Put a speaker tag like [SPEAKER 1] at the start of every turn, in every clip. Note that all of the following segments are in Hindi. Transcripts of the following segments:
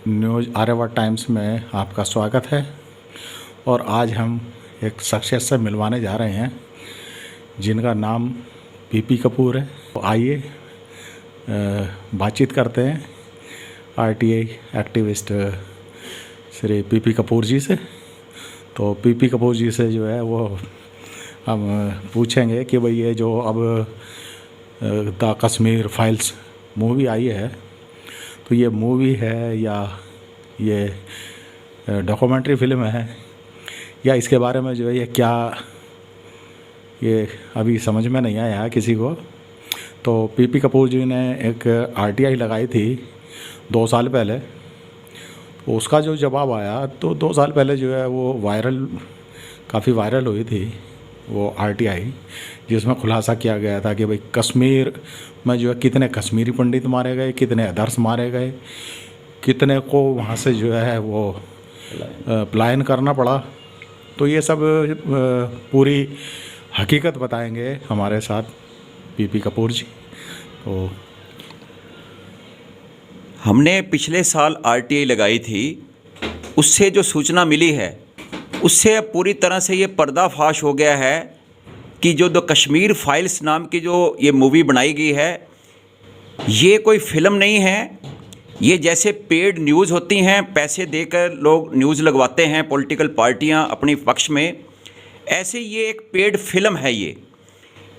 [SPEAKER 1] न्यूज़ आर्यावर्त टाइम्स में आपका स्वागत है। और आज हम एक शख्सियत से मिलवाने जा रहे हैं जिनका नाम पीपी कपूर है। तो आइए बातचीत करते हैं आरटीआई एक्टिविस्ट श्री पीपी कपूर जी से। तो पीपी कपूर जी से जो है वो हम पूछेंगे कि भाई ये जो अब द कश्मीर फाइल्स मूवी आई है, तो ये मूवी है या ये डॉक्यूमेंट्री फिल्म है, या इसके बारे में जो है ये क्या, ये अभी समझ में नहीं आया किसी को। तो पीपी कपूर जी ने एक आरटीआई लगाई थी 2 साल पहले। तो उसका जो जवाब आया, तो 2 साल पहले जो है वो काफ़ी वायरल हुई थी वो आरटीआई, जिसमें खुलासा किया गया था कि भाई कश्मीर में जो है कितने कश्मीरी पंडित मारे गए, कितने अदर्स मारे गए, कितने को वहाँ से जो है वो पलायन करना पड़ा। तो ये सब पूरी हकीकत बताएंगे हमारे साथ पीपी कपूर जी। तो
[SPEAKER 2] हमने पिछले साल आरटीआई लगाई थी, उससे जो सूचना मिली है उससे पूरी तरह से ये पर्दाफाश हो गया है कि जो द कश्मीर फाइल्स नाम की जो ये मूवी बनाई गई है, ये कोई फिल्म नहीं है। ये जैसे पेड न्यूज़ होती हैं, पैसे देकर लोग न्यूज़ लगवाते हैं पॉलिटिकल पार्टियां अपनी पक्ष में, ऐसे ये एक पेड फिल्म है। ये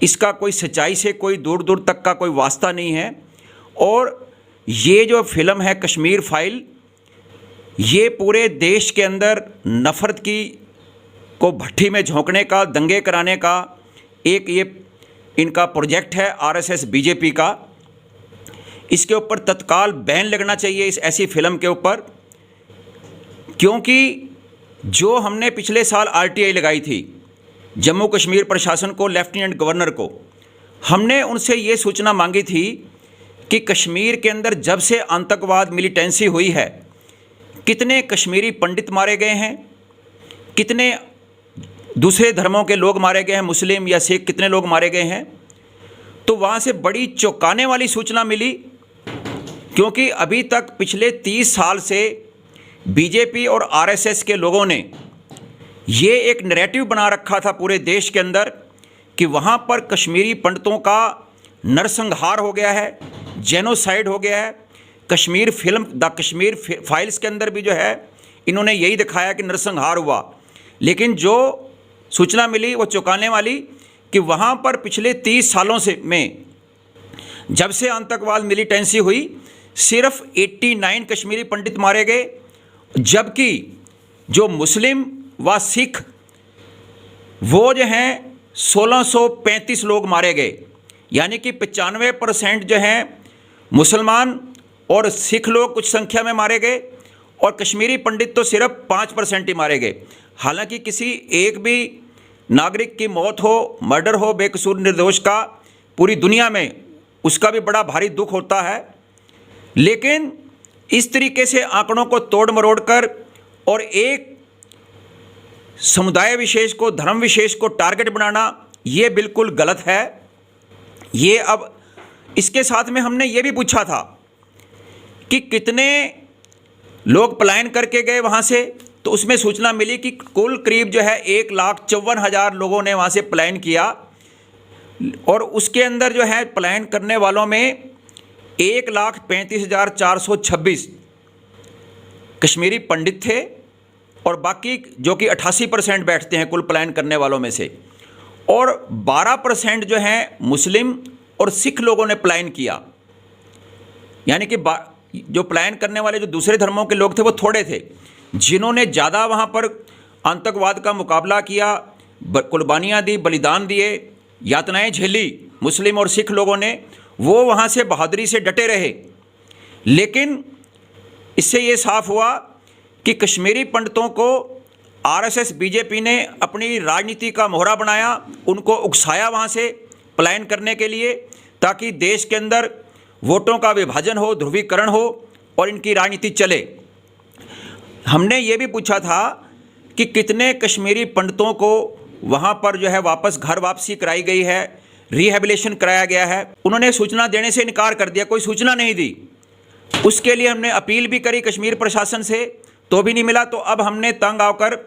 [SPEAKER 2] इसका कोई सच्चाई से कोई दूर दूर तक का कोई वास्ता नहीं है। और ये जो फिल्म है कश्मीर फाइल, ये पूरे देश के अंदर नफ़रत को भट्टी में झोंकने का, दंगे कराने का एक ये इनका प्रोजेक्ट है आरएसएस बीजेपी का। इसके ऊपर तत्काल बैन लगना चाहिए इस ऐसी फिल्म के ऊपर, क्योंकि जो हमने पिछले साल आरटीआई लगाई थी जम्मू कश्मीर प्रशासन को, लेफ्टिनेंट गवर्नर को, हमने उनसे ये सूचना मांगी थी कि कश्मीर के अंदर जब से आतंकवाद मिलिटेंसी हुई है, कितने कश्मीरी पंडित मारे गए हैं, कितने दूसरे धर्मों के लोग मारे गए हैं, मुस्लिम या सिख, कितने लोग मारे गए हैं। तो वहाँ से बड़ी चौंकाने वाली सूचना मिली, क्योंकि अभी तक पिछले 30 साल से बीजेपी और आरएसएस के लोगों ने ये एक नैरेटिव बना रखा था पूरे देश के अंदर कि वहाँ पर कश्मीरी पंडितों का नरसंहार हो गया है, जेनोसाइड हो गया है। Kashmir film the Kashmir files के अंदर भी जो है इन्होंने यही दिखाया कि नरसंहार हुआ। लेकिन जो सूचना मिली वो चौंकाने वाली कि वहाँ पर पिछले 30 सालों से में जब से आतंकवाद मिलिटेंसी हुई, सिर्फ 89 कश्मीरी पंडित मारे गए, जबकि जो मुस्लिम व सिख वो जो हैं 1635 लोग मारे गए। यानी कि 95% जो हैं मुसलमान और सिख लोग कुछ संख्या में मारे गए, और कश्मीरी पंडित तो सिर्फ 5% ही मारे गए। हालांकि किसी एक भी नागरिक की मौत हो, मर्डर हो बेकसूर निर्दोष का, पूरी दुनिया में उसका भी बड़ा भारी दुख होता है। लेकिन इस तरीके से आंकड़ों को तोड़ मरोड़ कर और एक समुदाय विशेष को, धर्म विशेष को टारगेट बनाना, ये बिल्कुल गलत है। ये अब इसके साथ में हमने ये भी पूछा था कि कितने लोग पलायन करके गए वहाँ से, तो उसमें सूचना मिली कि कुल करीब जो है 1,54,000 लोगों ने वहाँ से पलायन किया। और उसके अंदर जो है पलायन करने वालों में 1,35,426 कश्मीरी पंडित थे, और बाकी जो कि 88% बैठते हैं कुल पलायन करने वालों में से, और 12% जो हैं मुस्लिम और सिख लोगों ने पलायन किया। यानी कि जो पलायन करने वाले जो दूसरे धर्मों के लोग थे वो थोड़े थे। जिन्होंने ज़्यादा वहाँ पर आतंकवाद का मुकाबला किया, कुर्बानियाँ दी, बलिदान दिए, यातनाएं झेली मुस्लिम और सिख लोगों ने, वो वहाँ से बहादुरी से डटे रहे। लेकिन इससे ये साफ हुआ कि कश्मीरी पंडितों को आरएसएस बीजेपी ने अपनी राजनीति का मोहरा बनाया, उनको उकसाया वहाँ से पलायन करने के लिए, ताकि देश के अंदर वोटों का विभाजन हो, ध्रुवीकरण हो और इनकी राजनीति चले। हमने ये भी पूछा था कि कितने कश्मीरी पंडितों को वहाँ पर जो है वापस घर वापसी कराई गई है, रिहेबिलिटेशन कराया गया है। उन्होंने सूचना देने से इनकार कर दिया, कोई सूचना नहीं दी। उसके लिए हमने अपील भी करी कश्मीर प्रशासन से, तो भी नहीं मिला। तो अब हमने तंग आकर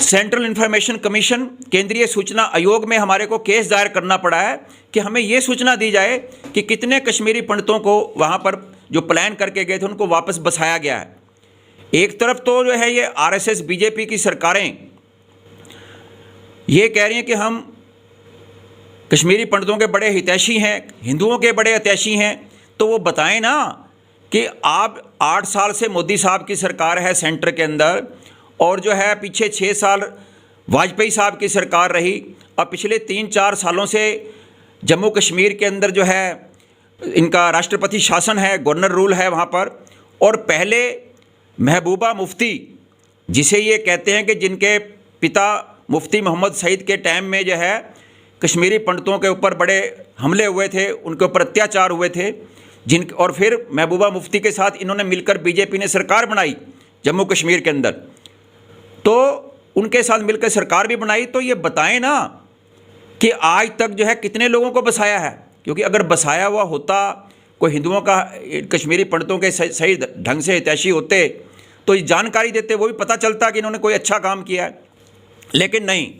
[SPEAKER 2] सेंट्रल इंफॉर्मेशन कमीशन, केंद्रीय सूचना आयोग में हमारे को केस दायर करना पड़ा है कि हमें ये सूचना दी जाए कि कितने कश्मीरी पंडितों को वहाँ पर जो प्लान करके गए थे उनको वापस बसाया गया है। एक तरफ तो जो है ये आरएसएस बीजेपी की सरकारें ये कह रही हैं कि हम कश्मीरी पंडितों के बड़े हितैषी हैं, हिंदुओं के बड़े हितैषी हैं, तो वो बताएं ना कि आप 8 साल से मोदी साहब की सरकार है सेंटर के अंदर, और जो है पीछे 6 साल वाजपेयी साहब की सरकार रही, और पिछले 3-4 सालों से जम्मू कश्मीर के अंदर जो है इनका राष्ट्रपति शासन है, गवर्नर रूल है वहाँ पर। और पहले महबूबा मुफ्ती, जिसे ये कहते हैं कि जिनके पिता मुफ्ती मोहम्मद सईद के टाइम में जो है कश्मीरी पंडितों के ऊपर बड़े हमले हुए थे, उनके ऊपर अत्याचार हुए थे, और फिर महबूबा मुफ्ती के साथ इन्होंने मिलकर बीजेपी ने सरकार बनाई जम्मू कश्मीर के अंदर, तो उनके साथ मिलकर सरकार भी बनाई। तो ये बताएं ना कि आज तक जो है कितने लोगों को बसाया है, क्योंकि अगर बसाया हुआ होता, कोई हिंदुओं का कश्मीरी पंडितों के सही ढंग से हितैषी होते तो ये जानकारी देते, वो भी पता चलता कि इन्होंने कोई अच्छा काम किया है, लेकिन नहीं।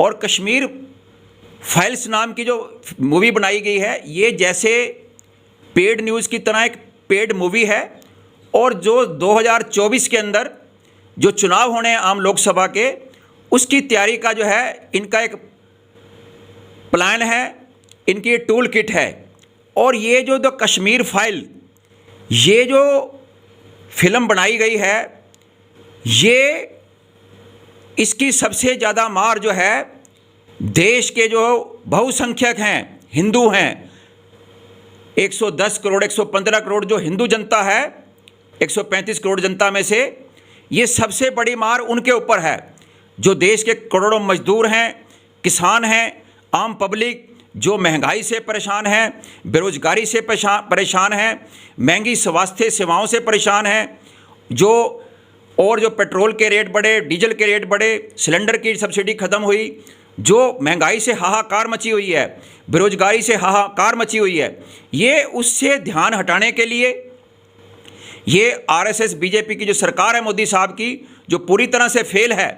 [SPEAKER 2] और कश्मीर फाइल्स नाम की जो मूवी बनाई गई है, ये जैसे पेड न्यूज़ की तरह एक पेड मूवी है, और जो 2024 के अंदर जो चुनाव होने हैं आम लोकसभा के, उसकी तैयारी का जो है इनका एक प्लान है, इनकी टूल किट है। और ये जो द कश्मीर फाइल, ये जो फिल्म बनाई गई है, ये इसकी सबसे ज़्यादा मार जो है देश के जो बहुसंख्यक हैं, हिंदू हैं, 110 करोड़ 115 करोड़ जो हिंदू जनता है, 135 करोड़ जनता में से ये सबसे बड़ी मार उनके ऊपर है, जो देश के करोड़ों मजदूर हैं, किसान हैं, आम पब्लिक जो महंगाई से परेशान है, बेरोजगारी से परेशान है, महंगी स्वास्थ्य सेवाओं से परेशान है, जो पेट्रोल के रेट बढ़े, डीजल के रेट बढ़े, सिलेंडर की सब्सिडी ख़त्म हुई, जो महंगाई से हाहाकार मची हुई है, बेरोजगारी से हाहाकार मची हुई है, ये उससे ध्यान हटाने के लिए ये आरएसएस बीजेपी की जो सरकार है मोदी साहब की, जो पूरी तरह से फेल है,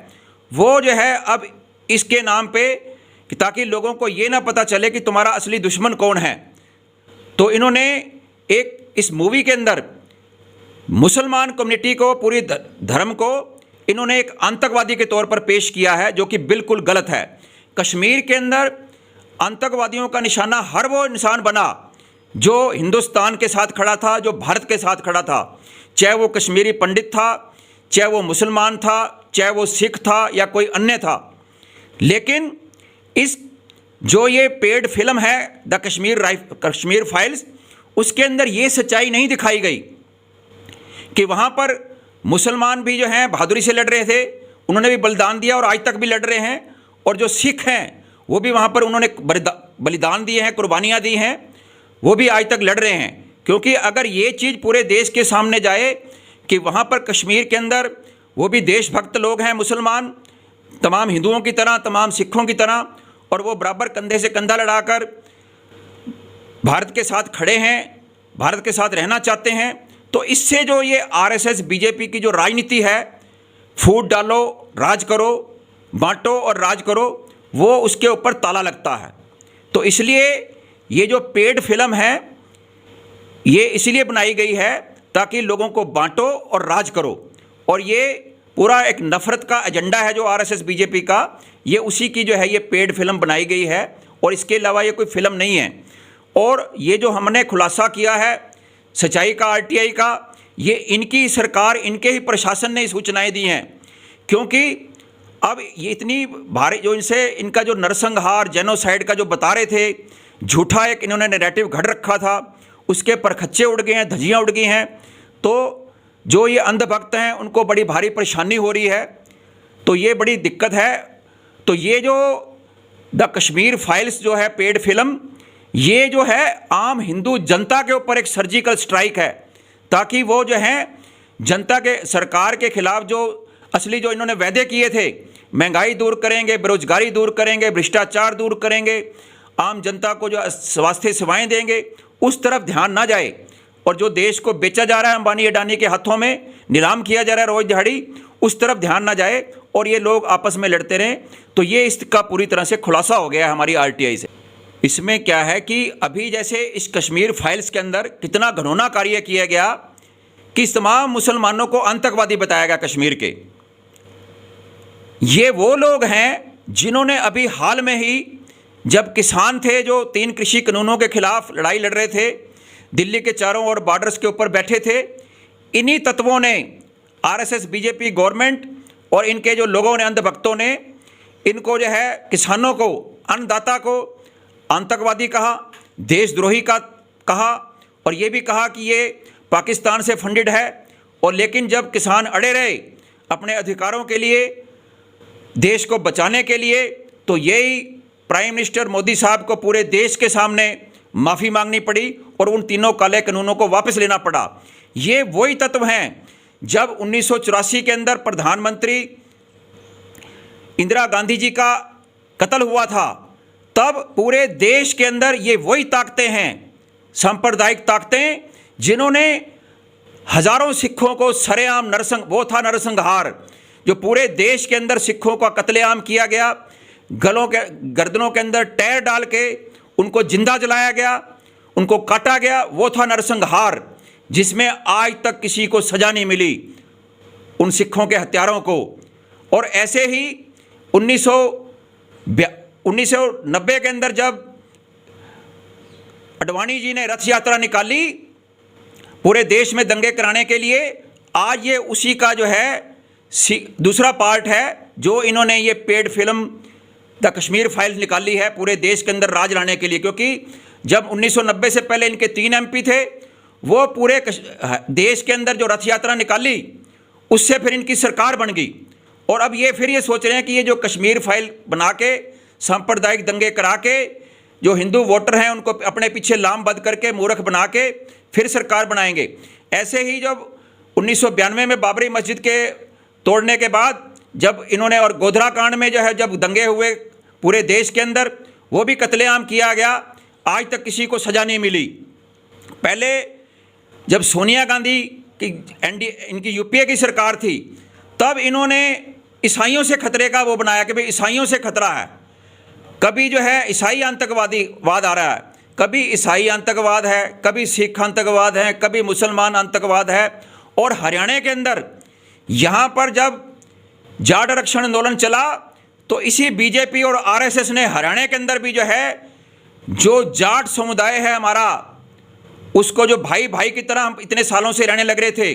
[SPEAKER 2] वो जो है अब इसके नाम पे कि ताकि लोगों को ये ना पता चले कि तुम्हारा असली दुश्मन कौन है, तो इन्होंने एक इस मूवी के अंदर मुसलमान कम्युनिटी को, पूरी धर्म को इन्होंने एक आतंकवादी के तौर पर पेश किया है, जो कि बिल्कुल गलत है। कश्मीर के अंदर आतंकवादियों का निशाना हर वो इंसान बना जो हिंदुस्तान के साथ खड़ा था, जो भारत के साथ खड़ा था, चाहे वो कश्मीरी पंडित था, चाहे वो मुसलमान था, चाहे वो सिख था या कोई अन्य था। लेकिन इस जो ये पेड फिल्म है द कश्मीर फाइल्स, उसके अंदर ये सच्चाई नहीं दिखाई गई कि वहाँ पर मुसलमान भी जो हैं बहादुरी से लड़ रहे थे, उन्होंने भी बलिदान दिया और आज तक भी लड़ रहे हैं, और जो सिख हैं वो भी वहाँ पर उन्होंने बलिदान दिए हैं, कुर्बानियाँ दी हैं, वो भी आज तक लड़ रहे हैं। क्योंकि अगर ये चीज़ पूरे देश के सामने जाए कि वहाँ पर कश्मीर के अंदर वो भी देशभक्त लोग हैं, मुसलमान, तमाम हिंदुओं की तरह, तमाम सिखों की तरह, और वो बराबर कंधे से कंधा लड़ाकर भारत के साथ खड़े हैं, भारत के साथ रहना चाहते हैं, तो इससे जो ये आरएसएस बीजेपी की जो राजनीति है, फूट डालो, राज करो, बांटो और राज करो, वो उसके ऊपर ताला लगता है। तो इसलिए ये जो पेड फिल्म है, ये इसलिए बनाई गई है ताकि लोगों को बांटो और राज करो, और ये पूरा एक नफ़रत का एजेंडा है जो आरएसएस बीजेपी का, ये उसी की जो है ये पेड फिल्म बनाई गई है, और इसके अलावा ये कोई फिल्म नहीं है। और ये जो हमने खुलासा किया है सच्चाई का, आरटीआई का, ये इनकी सरकार, इनके ही प्रशासन ने सूचनाएं दी हैं। क्योंकि अब ये इतनी भारी जो इनसे इनका जो नरसंहार, जेनोसाइड का जो बता रहे थे, झूठा एक इन्होंने नैरेटिव घड़ रखा था, उसके परखच्चे उड़ गए हैं, धज्जियाँ उड़ गई हैं। तो जो ये अंधभक्त हैं उनको बड़ी भारी परेशानी हो रही है, तो ये बड़ी दिक्कत है। तो ये जो द कश्मीर फाइल्स जो है पेड फिल्म, ये जो है आम हिंदू जनता के ऊपर एक सर्जिकल स्ट्राइक है, ताकि वो जो है जनता के, सरकार के खिलाफ जो असली जो इन्होंने वादे किए थे, महंगाई दूर करेंगे, बेरोजगारी दूर करेंगे, भ्रष्टाचार दूर करेंगे, आम जनता को जो स्वास्थ्य सेवाएं देंगे, उस तरफ ध्यान ना जाए, और जो देश को बेचा जा रहा है अंबानी अडानी के हाथों में, नीलाम किया जा रहा है रोज दिहाड़ी, उस तरफ ध्यान ना जाए और ये लोग आपस में लड़ते रहें। तो ये इसका पूरी तरह से खुलासा हो गया है हमारी आरटीआई से। इसमें क्या है कि अभी जैसे इस कश्मीर फाइल्स के अंदर कितना घिनौना कार्य किया गया कि इस तमाम मुसलमानों को आतंकवादी बताया गया कश्मीर के। ये वो लोग हैं जिन्होंने अभी हाल में ही, जब किसान थे जो 3 कृषि कानूनों के खिलाफ लड़ाई लड़ रहे थे, दिल्ली के चारों ओर बॉर्डर्स के ऊपर बैठे थे, इन्हीं तत्वों ने, आरएसएस, बीजेपी गवर्नमेंट और इनके जो लोगों ने, अंधभक्तों ने, इनको जो है किसानों को, अन्नदाता को आतंकवादी कहा, देशद्रोही का कहा, और ये भी कहा कि ये पाकिस्तान से फंडेड है। और लेकिन जब किसान अड़े रहे अपने अधिकारों के लिए, देश को बचाने के लिए, तो यही प्राइम मिनिस्टर मोदी साहब को पूरे देश के सामने माफ़ी मांगनी पड़ी और उन 3 काले कानूनों को वापस लेना पड़ा। ये वही तत्व हैं जब 1984 के अंदर प्रधानमंत्री इंदिरा गांधी जी का कत्ल हुआ था, तब पूरे देश के अंदर ये वही ताकतें हैं, सांप्रदायिक ताकतें, जिन्होंने हजारों सिखों को सरेआम नरसंहार, जो पूरे देश के अंदर सिखों का कत्लेआम किया गया, गर्दनों के अंदर टायर डाल के उनको जिंदा जलाया गया, उनको काटा गया, वो था नरसंहार, जिसमें आज तक किसी को सजा नहीं मिली उन सिखों के हत्यारों को। और ऐसे ही 1990 के अंदर जब अडवाणी जी ने रथ यात्रा निकाली पूरे देश में दंगे कराने के लिए, आज ये उसी का जो है दूसरा पार्ट है, जो इन्होंने ये paid film the Kashmir files निकाली है पूरे देश के अंदर राज लाने के लिए। क्योंकि जब 1990 से पहले इनके 3 MP थे, वो पूरे देश के अंदर जो रथ यात्रा निकाली, उससे फिर इनकी सरकार बन गई। और अब ये फिर ये सोच रहे हैं कि ये जो कश्मीर फाइल बना के सांप्रदायिक दंगे करा के जो हिंदू वोटर हैं उनको अपने पीछे लामबद्ध करके मूर्ख बना के फिर सरकार बनाएंगे। ऐसे ही जब 1992 में बाबरी मस्जिद के तोड़ने के बाद जब इन्होंने, और गोधरा कांड में जो है जब दंगे हुए पूरे देश के अंदर, वो भी कत्लेआम किया गया, आज तक किसी को सज़ा नहीं मिली। पहले जब सोनिया गांधी की इनकी यूपीए की सरकार थी, तब इन्होंने ईसाइयों से खतरे का वो बनाया कि भाई ईसाइयों से खतरा है, कभी जो है ईसाई आतंकवाद आ रहा है, कभी ईसाई आतंकवाद है, कभी सिख आतंकवाद है, कभी मुसलमान आतंकवाद है। और हरियाणा के अंदर यहाँ पर जब जाट आरक्षण आंदोलन चला, तो इसी बीजेपी और आरएसएस ने हरियाणा के अंदर भी जो है, जो जाट समुदाय है हमारा, उसको जो भाई भाई की तरह हम इतने सालों से रहने लग रहे थे,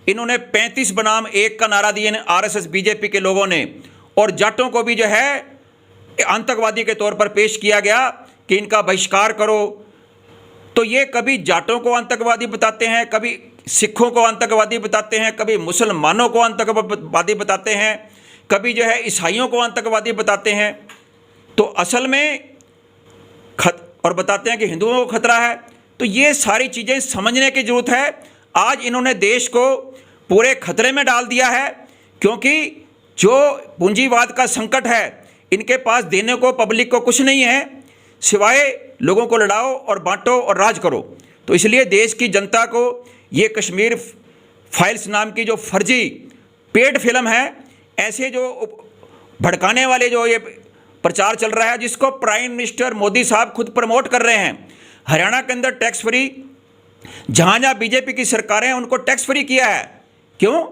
[SPEAKER 2] इन्होंने 35 बनाम 1 का नारा दिए आरएसएस बीजेपी के लोगों ने, और जाटों को भी जो है आतंकवादी के तौर पर पेश किया गया कि इनका बहिष्कार करो। तो ये कभी जाटों को आतंकवादी बताते हैं, कभी सिखों को आतंकवादी बताते हैं, कभी मुसलमानों को आतंकवादी बताते हैं, कभी जो है ईसाइयों को आतंकवादी बताते हैं। तो असल में और बताते हैं कि हिंदुओं को खतरा है। तो ये सारी चीज़ें समझने की ज़रूरत है। आज इन्होंने देश को पूरे खतरे में डाल दिया है, क्योंकि जो पूंजीवाद का संकट है, इनके पास देने को पब्लिक को कुछ नहीं है सिवाय लोगों को लड़ाओ और बांटो और राज करो। तो इसलिए देश की जनता को ये कश्मीर फाइल्स नाम की जो फर्जी पेड फिल्म है, ऐसे जो भड़काने वाले जो ये प्रचार चल रहा है, जिसको प्राइम मिनिस्टर मोदी साहब खुद प्रमोट कर रहे हैं। हरियाणा के अंदर टैक्स फ्री, जहाँ जहाँ बीजेपी की सरकारें हैं उनको टैक्स फ्री किया है, क्यों?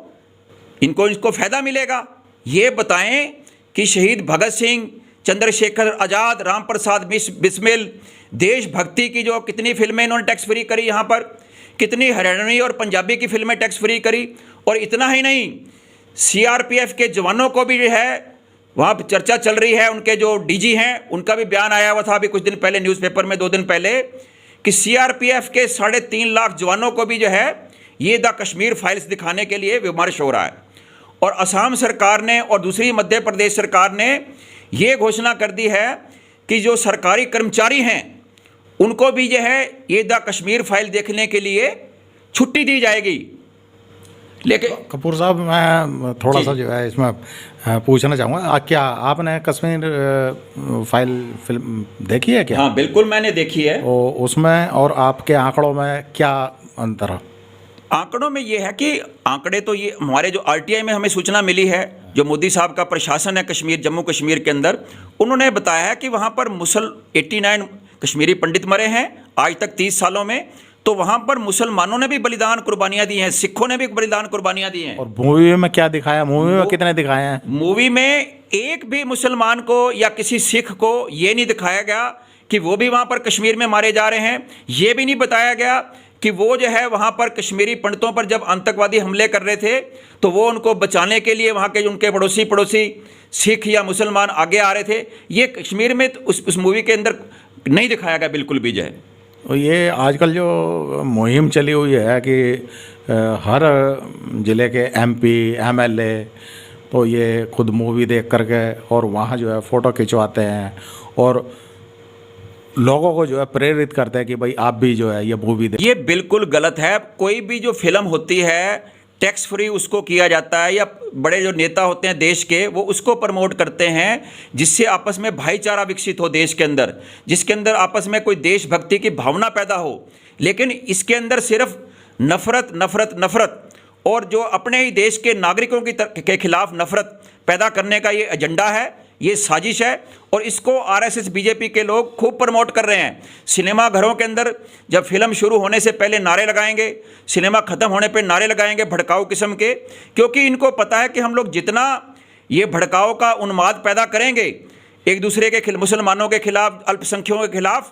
[SPEAKER 2] इसको फ़ायदा मिलेगा। ये बताएं कि शहीद भगत सिंह, चंद्रशेखर आज़ाद, राम प्रसाद बिस्मिल, देशभक्ति की जो कितनी फिल्में इन्होंने टैक्स फ्री करी, यहाँ पर कितनी हरियाणवी और पंजाबी की फिल्में टैक्स फ्री करी। और इतना ही नहीं, सीआरपीएफ के जवानों को भी जो है वहाँ पर चर्चा चल रही है, उनके जो डीजी हैं उनका भी बयान आया हुआ था अभी कुछ दिन पहले न्यूज़पेपर में, 2 दिन पहले, कि सीआरपीएफ के 3.5 लाख जवानों को भी जो है ये द कश्मीर फाइल्स दिखाने के लिए विमर्श हो रहा है। और असम सरकार ने और दूसरी मध्य प्रदेश सरकार ने ये घोषणा कर दी है कि जो सरकारी कर्मचारी हैं उनको भी जो है ये द कश्मीर फाइल देखने के लिए छुट्टी दी जाएगी। लेकिन
[SPEAKER 1] कपूर साहब, मैं थोड़ा सा जो है इसमें पूछना चाहूँगा, क्या आपने कश्मीर फाइल फिल्म देखी है क्या?
[SPEAKER 2] हाँ बिल्कुल, मैंने देखी है।
[SPEAKER 1] उसमें और आपके आंकड़ों में क्या अंतर?
[SPEAKER 2] आंकड़ों में ये है कि आंकड़े तो ये हमारे जो आरटीआई में हमें सूचना मिली है, जो मोदी साहब का प्रशासन है कश्मीर जम्मू कश्मीर के अंदर, उन्होंने बताया है कि वहाँ पर 89 कश्मीरी पंडित मरे हैं आज तक 30 सालों में। तो वहाँ पर मुसलमानों ने भी बलिदान कुर्बानियाँ दी हैं, सिखों ने भी बलिदान कुर्बानियाँ दी हैं।
[SPEAKER 1] और मूवी में क्या दिखाया, मूवी में कितने दिखाए हैं?
[SPEAKER 2] मूवी में एक भी मुसलमान को या किसी सिख को ये नहीं दिखाया गया कि वो भी वहाँ पर कश्मीर में मारे जा रहे हैं। ये भी नहीं बताया गया कि वो जो है वहाँ पर कश्मीरी पंडितों पर जब आतंकवादी हमले कर रहे थे तो वो उनको बचाने के लिए वहाँ के उनके पड़ोसी सिख या मुसलमान आगे आ रहे थे। ये कश्मीर में उस मूवी के अंदर नहीं दिखाया गया बिल्कुल भी। जो है
[SPEAKER 1] और ये आजकल जो मुहिम चली हुई है कि हर ज़िले के एमपी एमएलए तो ये खुद मूवी देख करके और वहाँ जो है फ़ोटो खिंचवाते हैं और लोगों को जो है प्रेरित करते हैं कि भाई आप भी जो है ये मूवी देख।
[SPEAKER 2] ये बिल्कुल गलत है। कोई भी जो फिल्म होती है टैक्स फ्री उसको किया जाता है, या बड़े जो नेता होते हैं देश के वो उसको प्रमोट करते हैं जिससे आपस में भाईचारा विकसित हो देश के अंदर, जिसके अंदर आपस में कोई देशभक्ति की भावना पैदा हो। लेकिन इसके अंदर सिर्फ नफरत नफरत नफरत और जो अपने ही देश के नागरिकों के खिलाफ नफरत पैदा करने का ये एजेंडा है, ये साजिश है। और इसको आरएसएस बीजेपी के लोग खूब प्रमोट कर रहे हैं। सिनेमा घरों के अंदर जब फिल्म शुरू होने से पहले नारे लगाएंगे, सिनेमा ख़त्म होने पे नारे लगाएंगे भड़काऊ किस्म के, क्योंकि इनको पता है कि हम लोग जितना ये भड़काऊ का उन्माद पैदा करेंगे एक दूसरे के मुसलमानों के खिलाफ, अल्पसंख्यकों के खिलाफ,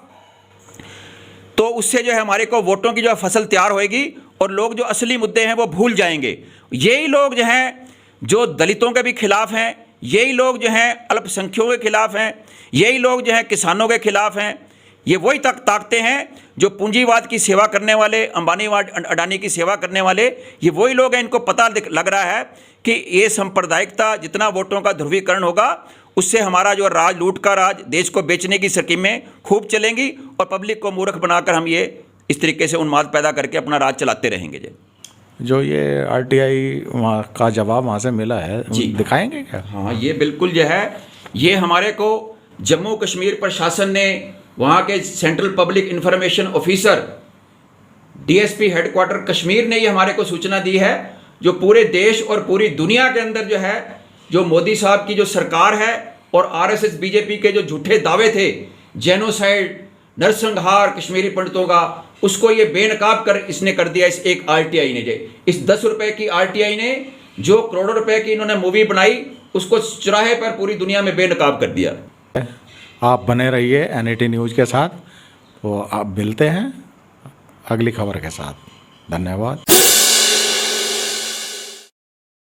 [SPEAKER 2] तो उससे जो है हमारे को वोटों की जो है फसल तैयार होएगी और लोग जो असली मुद्दे हैं वो भूल जाएंगे। यही लोग जो हैं जो दलितों के भी खिलाफ हैं, यही लोग जो हैं अल्पसंख्यकों के खिलाफ हैं, यही लोग जो हैं किसानों के खिलाफ हैं। ये वही ताकतें हैं जो पूंजीवाद की सेवा करने वाले, अंबानी अडानी की सेवा करने वाले, ये वही लोग हैं। इनको पता लग रहा है कि ये सांप्रदायिकता, जितना वोटों का ध्रुवीकरण होगा उससे हमारा जो राज, लूट का राज, देश को बेचने की स्कीमें खूब चलेंगी और पब्लिक को मूर्ख बनाकर हम ये इस तरीके से उन्माद पैदा करके अपना राज चलाते रहेंगे।
[SPEAKER 1] जो ये आरटीआई वहाँ का जवाब वहाँ से मिला है
[SPEAKER 2] जी
[SPEAKER 1] दिखाएंगे क्या?
[SPEAKER 2] हाँ, ये बिल्कुल जो है ये हमारे को जम्मू कश्मीर प्रशासन ने, वहाँ के central public information officer DSP headquarter Kashmir ने ये हमारे को सूचना दी है। जो पूरे देश और पूरी दुनिया के अंदर जो है, जो मोदी साहब की जो सरकार है और आरएसएस बीजेपी के जो झूठे दावे थे, जेनोसाइड, नरसंहार कश्मीरी पंडितों का, उसको ये बेनकाब कर इसने कर दिया इस एक आरटीआई ने। इस 10 रुपए की आरटीआई ने जो करोड़ों रुपए की इन्होंने मूवी बनाई उसको चौराहे पर पूरी दुनिया में बेनकाब कर दिया।
[SPEAKER 1] आप बने रहिए एनईटी न्यूज़ के साथ, तो आप मिलते हैं अगली खबर के साथ। धन्यवाद।